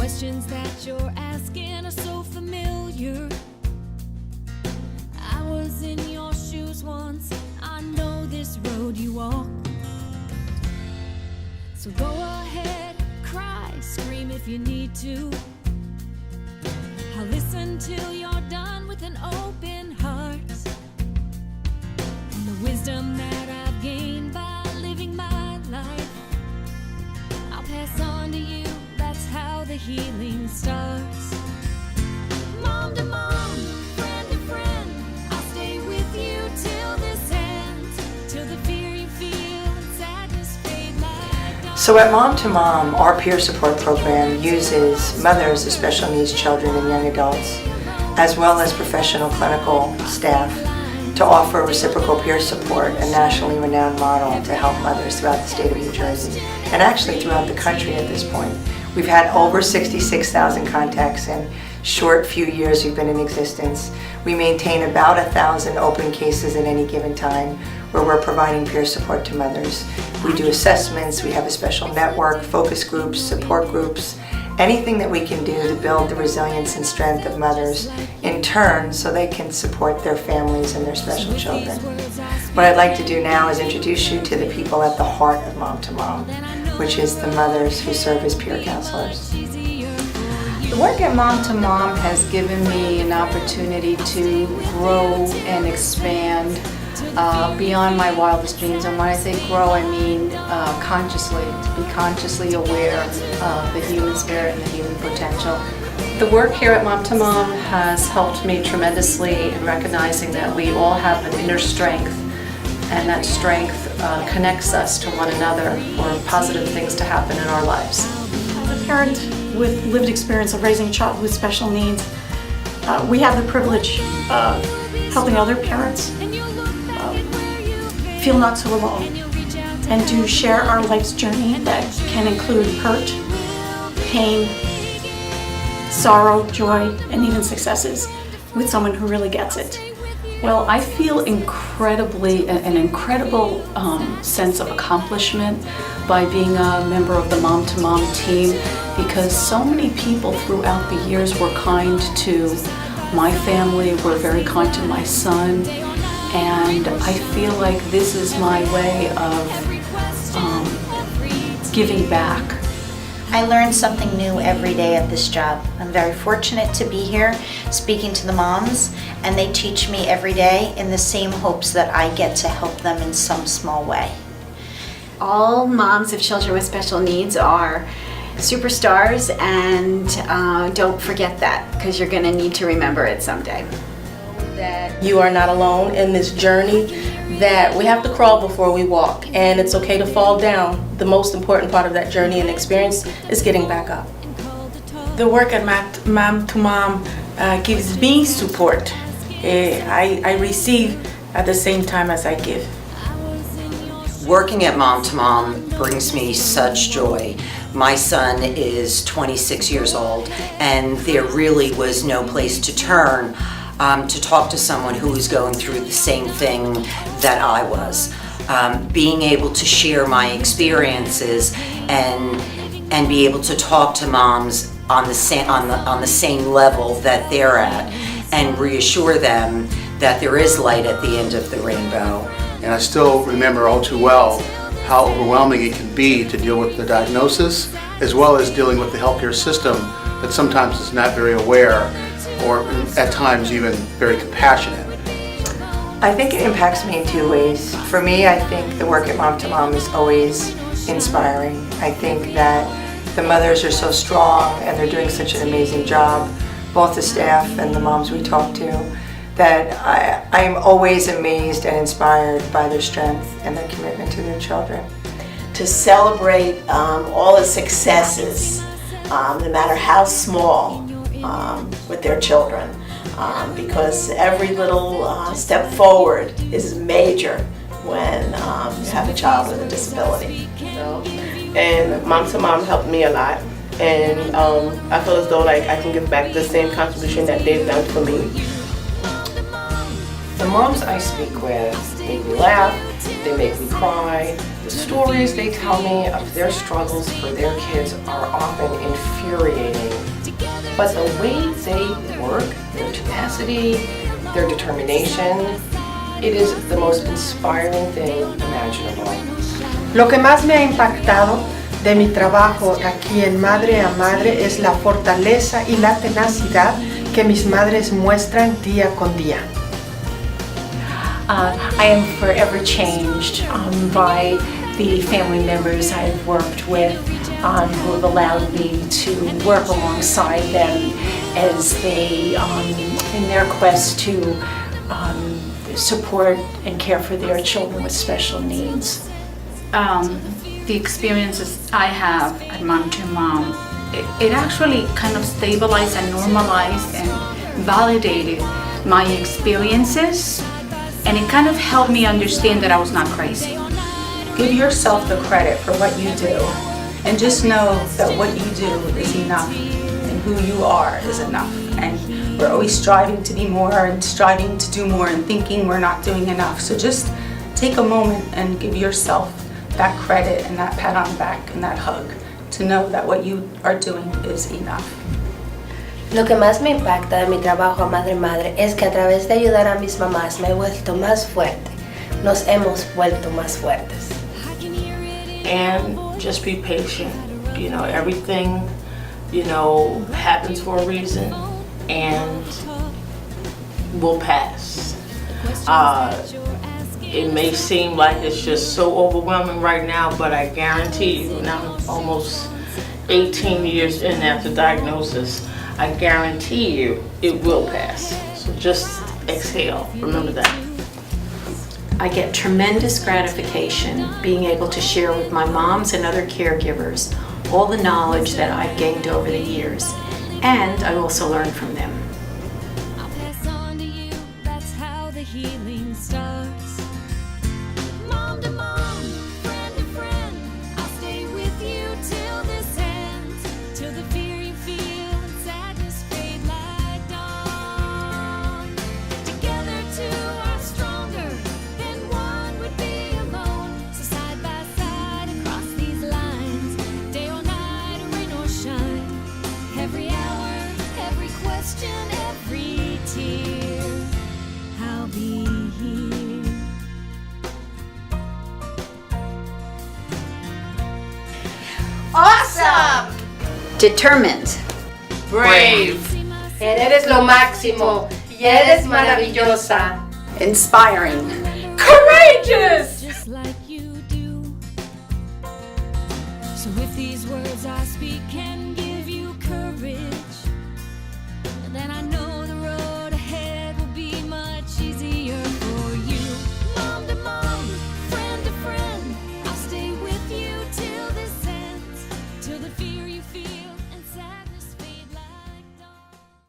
questions that you're asking are so familiar. I was in your shoes once, I know this road you walk. So go ahead, cry, scream if you need to. I'll listen till you're done with an open heart. And the wisdom that I've gained by living my life, I'll pass on to you, that's how the healing starts. Mom to mom, friend to friend, I'll stay with you till this ends, till the fear you feel and sadness fade like dawn. So at Mom2Mom, our peer support program uses mothers of special needs children and young adults, as well as professional clinical staff, to offer reciprocal peer support, a nationally renowned model to help mothers throughout the state of New Jersey, and actually throughout the country at this point. We've had over 66,000 contacts in short few years we've been in existence. We maintain about 1,000 open cases at any given time where we're providing peer support to mothers. We do assessments, we have a special network, focus groups, support groups, anything that we can do to build the resilience and strength of mothers in turn so they can support their families and their special children. What I'd like to do now is introduce you to the people at the heart of Mom2Mom, which is the mothers who serve as peer counselors. The work at Mom2Mom has given me an opportunity to grow and expand beyond my wildest dreams. And when I say grow, I mean consciously, to be consciously aware of the human spirit and the human potential. The work here at Mom2Mom has helped me tremendously in recognizing that we all have an inner strength, and that strength connects us to one another for positive things to happen in our lives. As a parent with lived experience of raising a child with special needs, we have the privilege of helping other parents feel not so alone, and to share our life's journey that can include hurt, pain, sorrow, joy, and even successes with someone who really gets it. Well, I feel an incredible sense of accomplishment by being a member of the Mom2Mom team, because so many people throughout the years were kind to my family, were very kind to my son, and I feel like this is my way of giving back. I learn something new every day at this job. I'm very fortunate to be here speaking to the moms, and they teach me every day in the same hopes that I get to help them in some small way. All moms of children with special needs are superstars, and don't forget that, because you're going to need to remember it someday. That you are not alone in this journey, that we have to crawl before we walk, and it's okay to fall down. The most important part of that journey and experience is getting back up. The work at Mom2Mom gives me support. I receive at the same time as I give. Working at Mom2Mom brings me such joy. My son is 26 years old, and there really was no place to turn to talk to someone who was going through the same thing that I was. Being able to share my experiences and be able to talk to moms on the same level that they're at, and reassure them that there is light at the end of the rainbow. And I still remember all too well how overwhelming it can be to deal with the diagnosis, as well as dealing with the healthcare system that sometimes is not very aware, or at times even very compassionate. I think it impacts me in two ways. For me, I think the work at Mom2Mom is always inspiring. I think that the mothers are so strong and they're doing such an amazing job, both the staff and the moms we talk to, that I am always amazed and inspired by their strength and their commitment to their children. To celebrate all the successes, no matter how small, with their children, because every little step forward is major when you have a child with a disability. And Mom2Mom helped me a lot, and I feel as though like I can give back the same contribution that they've done for me. The moms I speak with, they laugh, They make me cry. The stories they tell me of their struggles for their kids are often infuriating. But the way they work, their tenacity, their determination, it is the most inspiring thing imaginable. Lo que más me ha impactado de mi trabajo aquí en Madre a Madre es la fortaleza y la tenacidad que mis madres muestran día con día. I am forever changed by the family members I've worked with who have allowed me to work alongside them as they, in their quest to support and care for their children with special needs. The experiences I have at Mom2Mom, it actually kind of stabilized and normalized and validated my experiences, and it kind of helped me understand that I was not crazy. Give yourself the credit for what you do, and just know that what you do is enough, and who you are is enough. And we're always striving to be more and striving to do more and thinking we're not doing enough. So just take a moment and give yourself that credit and that pat on the back and that hug to know that what you are doing is enough. Lo que más me impacta de mi trabajo a madre es que a través de ayudar a mis mamás me he vuelto más fuerte. Nos hemos vuelto más fuertes. And just be patient. You know, everything, you know, happens for a reason and will pass. It may seem like it's just so overwhelming right now, but I guarantee you, now almost 18 years in after diagnosis, I guarantee you it will pass. So just exhale, remember that. I get tremendous gratification being able to share with my moms and other caregivers all the knowledge that I've gained over the years, and I also learn from them. I'll pass on to you, that's how the healing starts. Mom to mom, friend to friend, I'll stay with you till this ends, till the fear you feel and sadness fade like dawn. Together two are stronger than one would be alone. So side by side across these lines, day or night, rain or shine, every hour, every question, every tear, I'll be here. Awesome! Determined. Brave. Eres lo máximo y eres maravillosa. Inspiring. Courageous. Just like you do. So if these words I speak can give you courage, then I